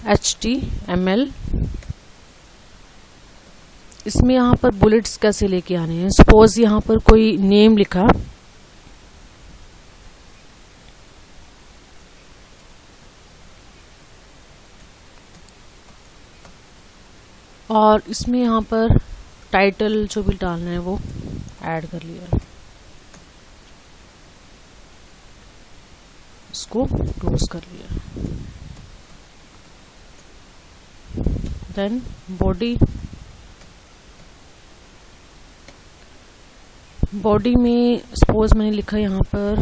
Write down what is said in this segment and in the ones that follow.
HTML। इसमें यहाँ पर बुलेट्स कैसे लेके आने हैं। सपोज यहाँ पर कोई नेम लिखा, और इसमें यहाँ पर टाइटल जो भी डालना है वो ऐड कर लिया, इसको क्लोज कर लिया। देन बॉडी में सपोज मैंने लिखा यहाँ पर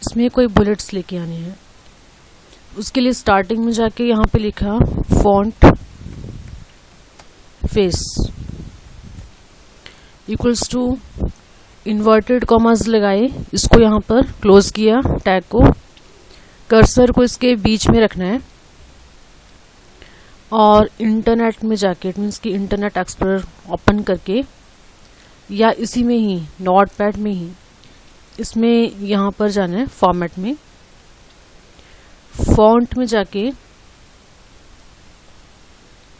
इसमें कोई बुलेट्स लेके आने हैं। उसके लिए स्टार्टिंग में जाके यहाँ पे लिखा font face equals to inverted commas लगाए, इसको यहाँ पर क्लोज किया टैग को। कर्सर को इसके बीच में रखना है और इंटरनेट में जाके, इट मीन्स कि इंटरनेट एक्सप्लोरर ओपन करके या इसी में ही नोटपैड में ही इसमें यहाँ पर जाना है फॉर्मेट में। फॉन्ट में जाके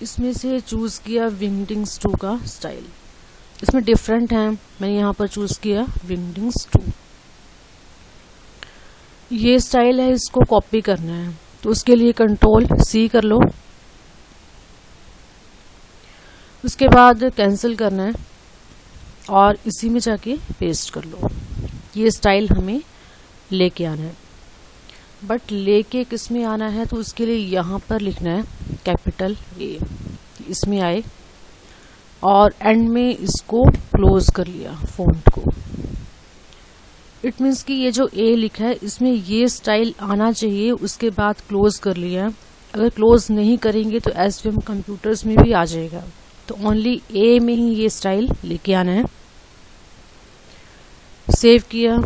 इसमें से चूज किया विंगडिंग्स 2 का स्टाइल। इसमें डिफरेंट है, मैंने यहाँ पर चूज किया विंगडिंग्स 2। ये स्टाइल है, इसको कॉपी करना है तो उसके लिए Ctrl+C कर लो। उसके बाद कैंसिल करना है और इसी में जाके पेस्ट कर लो। ये स्टाइल हमें लेके आना है, बट लेके किस में आना है तो उसके लिए यहाँ पर लिखना है कैपिटल A, इसमें आए और एंड में इसको क्लोज कर लिया फॉन्ट को। इट मीन्स कि ये जो A लिखा है इसमें ये स्टाइल आना चाहिए, उसके बाद क्लोज कर लिया। अगर क्लोज नहीं करेंगे तो SVM कंप्यूटर्स में भी आ जाएगा, तो ओनली A में ही ये स्टाइल लेके आना है। सेव किया,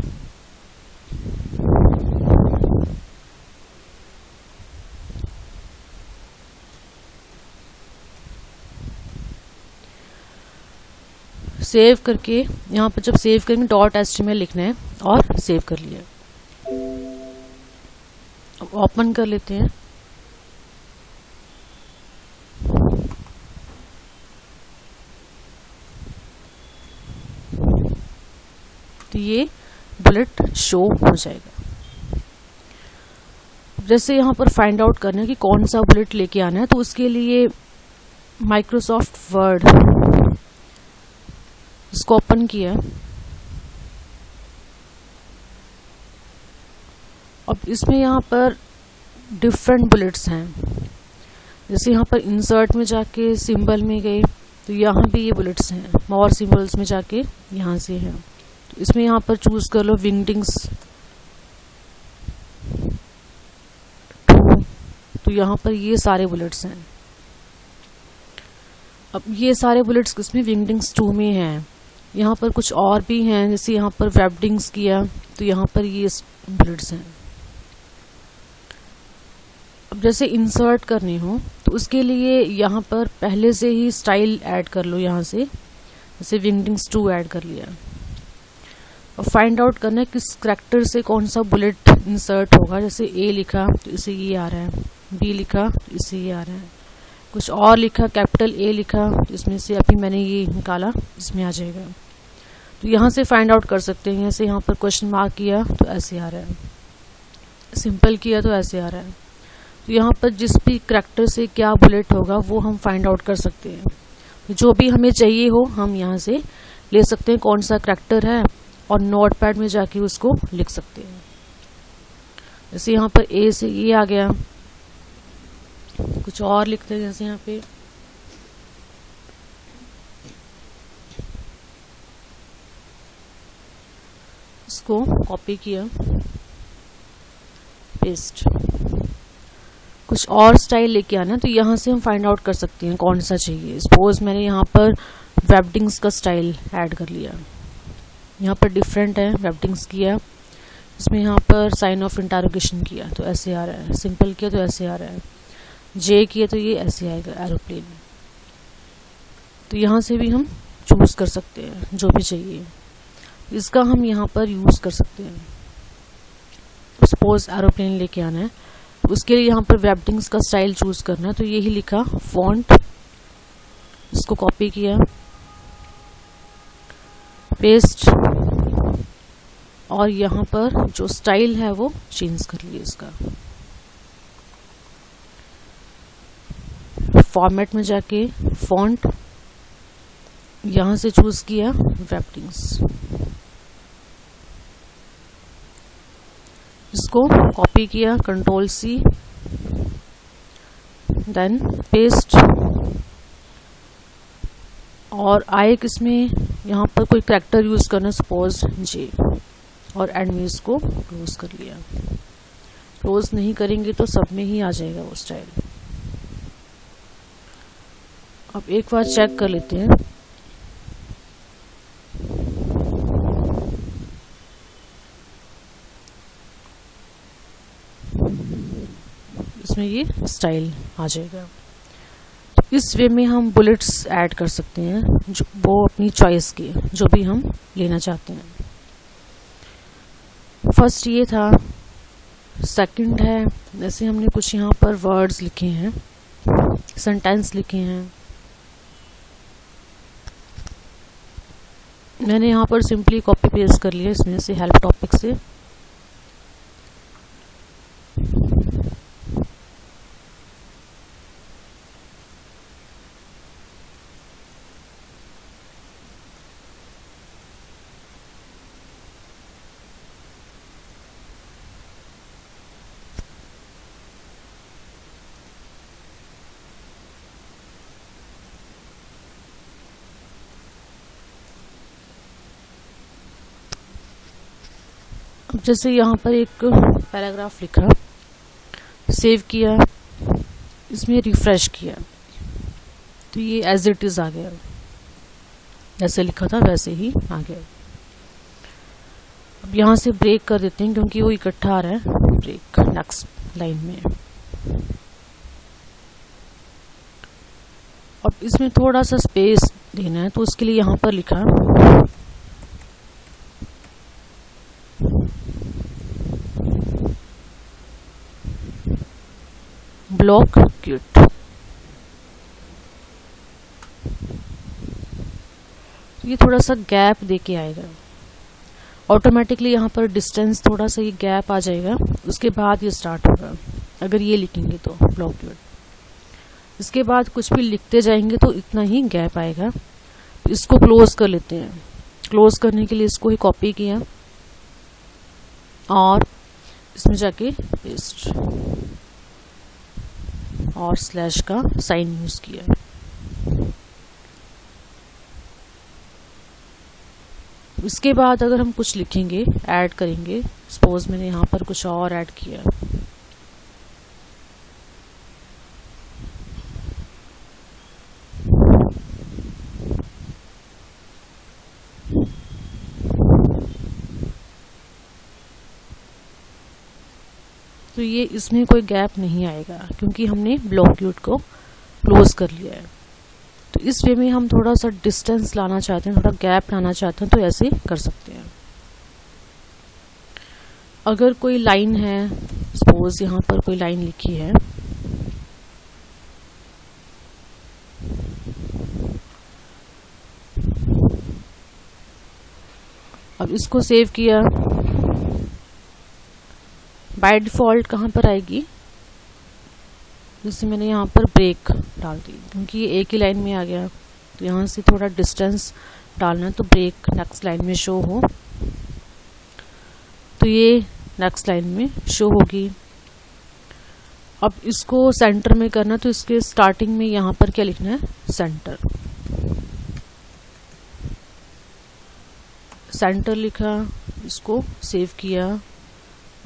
सेव करके यहाँ पर जब सेव करेंगे .html लिखना है और सेव कर लिया। अब ओपन कर लेते हैं। तो ये बुलेट शो हो जाएगा। जैसे यहाँ पर फाइंड आउट करना है कि कौन सा बुलेट लेके आना है, तो उसके लिए माइक्रोसॉफ्ट वर्ड इसको ओपन किया। अब इसमें यहाँ पर डिफरेंट बुलेट्स हैं। जैसे यहाँ पर इंसर्ट में जाके सिंबल में गए तो यहाँ भी ये बुलेट्स हैं। मोर सिंबल्स में जाके यहाँ से हैं, तो इसमें यहाँ पर चूज कर लो विंगडिंग्स 2। तो यहाँ पर ये सारे बुलेट्स हैं। अब ये सारे बुलेट्स किसमें विंगडिंग्स 2 में हैं। यहाँ पर कुछ और भी हैं, जैसे यहाँ पर वेबडिंग्स किया तो यहाँ पर ये बुलेट्स हैं। अब जैसे इंसर्ट करनी हो तो उसके लिए यहाँ पर पहले से ही स्टाइल ऐड कर लो। यहाँ से जैसे विंगडिंग्स 2 ऐड कर लिया। और फाइंड आउट करना है किस करैक्टर से कौन सा बुलेट इंसर्ट होगा। जैसे A लिखा तो इसे ये आ रहा है, B लिखा तो इसे ये आ रहा है, कुछ और लिखा कैपिटल A लिखा तो इसमें से अभी मैंने ये निकाला, इसमें आ जाएगा। तो यहाँ से फाइंड आउट कर सकते हैं। जैसे यहाँ पर क्वेश्चन मार्क किया तो ऐसे आ रहा है, सिंपल किया तो ऐसे आ रहा है। तो यहाँ पर जिस भी करैक्टर से क्या बुलेट होगा वो हम फाइंड आउट कर सकते हैं। तो जो भी हमें चाहिए हो हम यहाँ से ले सकते हैं, कौन सा करैक्टर है, और नोटपैड में जाके उसको लिख सकते हैं। जैसे यहाँ पर A से ये आ गया, कुछ और लिखते हैं। जैसे यहाँ पे इसको कॉपी किया, पेस्ट, कुछ और स्टाइल लेके आना। तो यहाँ से हम फाइंड आउट कर सकते हैं कौन सा चाहिए। सपोज मैंने यहाँ पर वेबडिंग्स का स्टाइल ऐड कर लिया। यहाँ पर डिफरेंट है, वेबडिंग्स किया, इसमें यहाँ पर साइन ऑफ इंटरोगेशन किया तो ऐसे आ रहा है, सिंपल किया तो ऐसे आ रहा है, J किया तो ये ऐसे आएगा एरोप्लेन। तो यहाँ से भी हम चूज कर सकते हैं जो भी चाहिए। इसका हम यहाँ पर यूज कर सकते हैं। सपोज एरोप्लेन लेके आना है, उसके लिए यहाँ पर वेबटिंग्स का स्टाइल चूज करना है, तो यही लिखा फॉन्ट, इसको कॉपी किया, पेस्ट, और यहाँ पर जो स्टाइल है वो चेंज कर लिया इसका। फॉर्मेट में जाके फॉन्ट यहाँ से चूज किया वेबटिंग्स, इसको कॉपी किया, कंट्रोल-C, देन पेस्ट, और आए किसमें यहाँ पर कोई कैरेक्टर यूज करना, सपोज J, और एंड में इसको क्लोज कर लिया। क्लोज नहीं करेंगे तो सब में ही आ जाएगा वो स्टाइल। अब एक बार चेक कर लेते हैं। इसमें ये स्टाइल आ जाएगा। इस वे में हम बुलेट्स ऐड कर सकते हैं, जो वो अपनी चॉइस के, जो भी हम लेना चाहते हैं। फर्स्ट ये था। सेकंड है, जैसे हमने कुछ यहाँ पर वर्ड्स लिखे हैं, सेंटेंस लिखे हैं, मैंने यहाँ पर सिंपली कॉपी पेस्ट कर लिया इसमें से, हेल्प टॉपिक से। अब जैसे यहाँ पर एक पैराग्राफ लिखा, सेव किया, इसमें रिफ्रेश किया, तो ये एज इट इज आ गया, जैसे लिखा था वैसे ही आ गया। अब यहाँ से ब्रेक कर देते हैं क्योंकि वो इकट्ठा आ रहा है, ब्रेक नेक्स्ट लाइन में। अब इसमें थोड़ा सा स्पेस देना है, तो उसके लिए यहाँ पर लिखा ब्लॉक क्यूट। ये थोड़ा सा गैप देके आएगा, ऑटोमेटिकली यहाँ पर डिस्टेंस थोड़ा सा ये गैप आ जाएगा, उसके बाद ये स्टार्ट होगा। अगर ये लिखेंगे तो ब्लॉक क्यूट, इसके बाद कुछ भी लिखते जाएंगे तो इतना ही गैप आएगा। इसको क्लोज कर लेते हैं। क्लोज करने के लिए इसको ही कॉपी किया और इसमें जाके पेस्ट और स्लैश का साइन यूज किया। इसके बाद अगर हम कुछ लिखेंगे, ऐड करेंगे, सपोज मैंने यहाँ पर कुछ और ऐड किया, तो ये इसमें कोई गैप नहीं आएगा क्योंकि हमने ब्लॉक क्यूट को क्लोज कर लिया है। तो इस वे में हम थोड़ा सा डिस्टेंस लाना चाहते हैं, थोड़ा गैप लाना चाहते हैं, तो ऐसे कर सकते हैं। अगर कोई लाइन है, सपोज यहाँ पर कोई लाइन लिखी है, अब इसको सेव किया, बाय डिफॉल्ट कहाँ पर आएगी, जैसे मैंने यहाँ पर ब्रेक डाल दी क्योंकि ये एक ही लाइन में आ गया, तो यहाँ से थोड़ा डिस्टेंस डालना, तो ब्रेक नेक्स्ट लाइन में शो हो, तो ये नेक्स्ट लाइन में शो होगी। अब इसको सेंटर में करना, तो इसके स्टार्टिंग में यहाँ पर क्या लिखना है, सेंटर। सेंटर लिखा, इसको सेव किया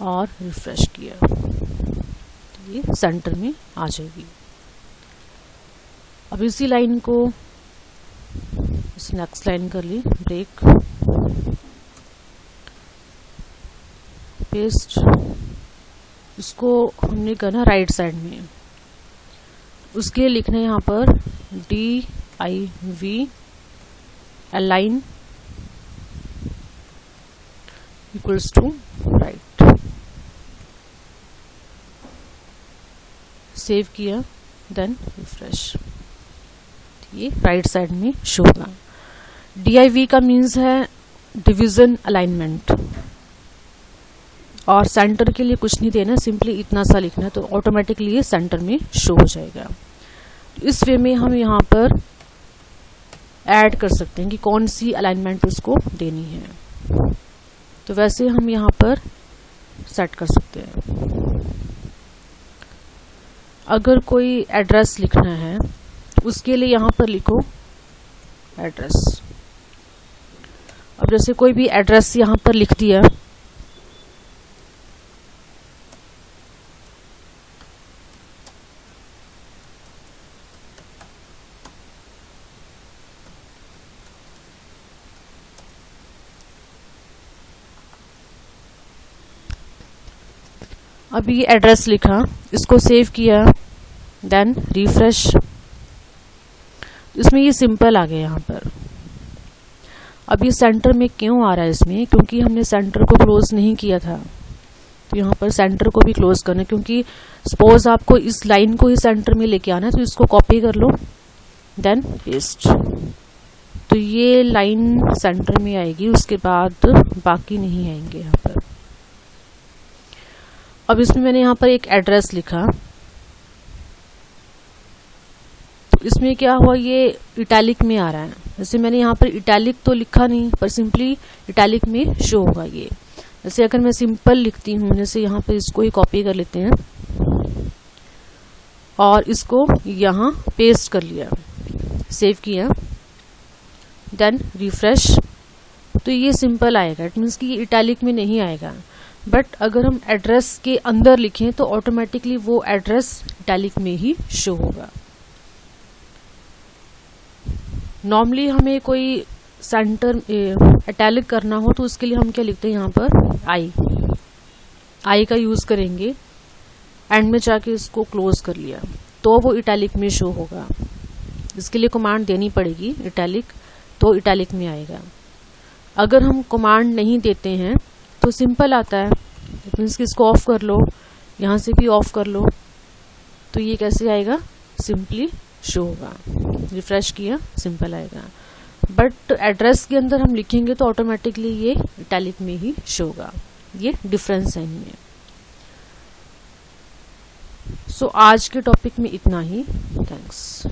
और रिफ्रेश किया, तो ये सेंटर में आ जाएगी। अब इसी लाइन को इस नेक्स्ट लाइन कर ली, ब्रेक, पेस्ट, इसको हमने करना राइट साइड में, उसके लिखना है यहाँ पर DIV, align equals to right. Save किया, देन रिफ्रेश, ये राइट साइड में शो होगा। DIV का मीन्स है डिवीजन अलाइनमेंट, और सेंटर के लिए कुछ नहीं देना, सिंपली इतना सा लिखना है तो ऑटोमेटिकली ये सेंटर में शो हो जाएगा। इस वे में हम यहाँ पर ऐड कर सकते हैं कि कौन सी अलाइनमेंट उसको देनी है, तो वैसे हम यहाँ पर सेट कर सकते हैं। अगर कोई एड्रेस लिखना है तो उसके लिए यहाँ पर लिखो एड्रेस। अब जैसे कोई भी एड्रेस यहाँ पर लिख दिया, अब ये एड्रेस लिखा, इसको सेव किया, देन रिफ्रेश, इसमें ये सिंपल आ गया यहाँ पर। अब ये सेंटर में क्यों आ रहा है इसमें, क्योंकि हमने सेंटर को क्लोज नहीं किया था, तो यहाँ पर सेंटर को भी क्लोज करना, क्योंकि सपोज आपको इस लाइन को ही सेंटर में लेके आना है, तो इसको कॉपी कर लो, देन पेस्ट, तो ये लाइन सेंटर में आएगी, उसके बाद बाकी नहीं आएंगे यहाँ पर। अब इसमें मैंने यहाँ पर एक एड्रेस लिखा, तो इसमें क्या हुआ, ये इटैलिक में आ रहा है। जैसे मैंने यहाँ पर इटैलिक तो लिखा नहीं, पर सिंपली इटैलिक में शो होगा ये। जैसे अगर मैं सिंपल लिखती हूँ, जैसे यहाँ पर इसको ही कॉपी कर लेते हैं और इसको यहाँ पेस्ट कर लिया, सेव किया, देन रिफ्रेश, तो ये सिंपल आएगा। इट मीन्स कि ये इटैलिक में नहीं आएगा। बट अगर हम एड्रेस के अंदर लिखें तो ऑटोमेटिकली वो एड्रेस इटैलिक में ही शो होगा। नॉर्मली हमें कोई सेंटर इटैलिक करना हो तो उसके लिए हम क्या लिखते हैं, यहाँ पर आई का यूज करेंगे, एंड में जाके इसको क्लोज कर लिया तो वो इटैलिक में शो होगा। इसके लिए कमांड देनी पड़ेगी इटैलिक, तो इटैलिक में आएगा। अगर हम कमांड नहीं देते हैं तो सिंपल आता है, इट मीन्स कि इसको ऑफ कर लो, यहाँ से भी ऑफ कर लो, तो ये कैसे आएगा, सिंपली शो होगा। रिफ्रेश किया, सिंपल आएगा। बट एड्रेस के अंदर हम लिखेंगे तो ऑटोमेटिकली ये इटैलिक में ही शो होगा। ये डिफरेंस है इनमें। सो आज के टॉपिक में इतना ही। थैंक्स।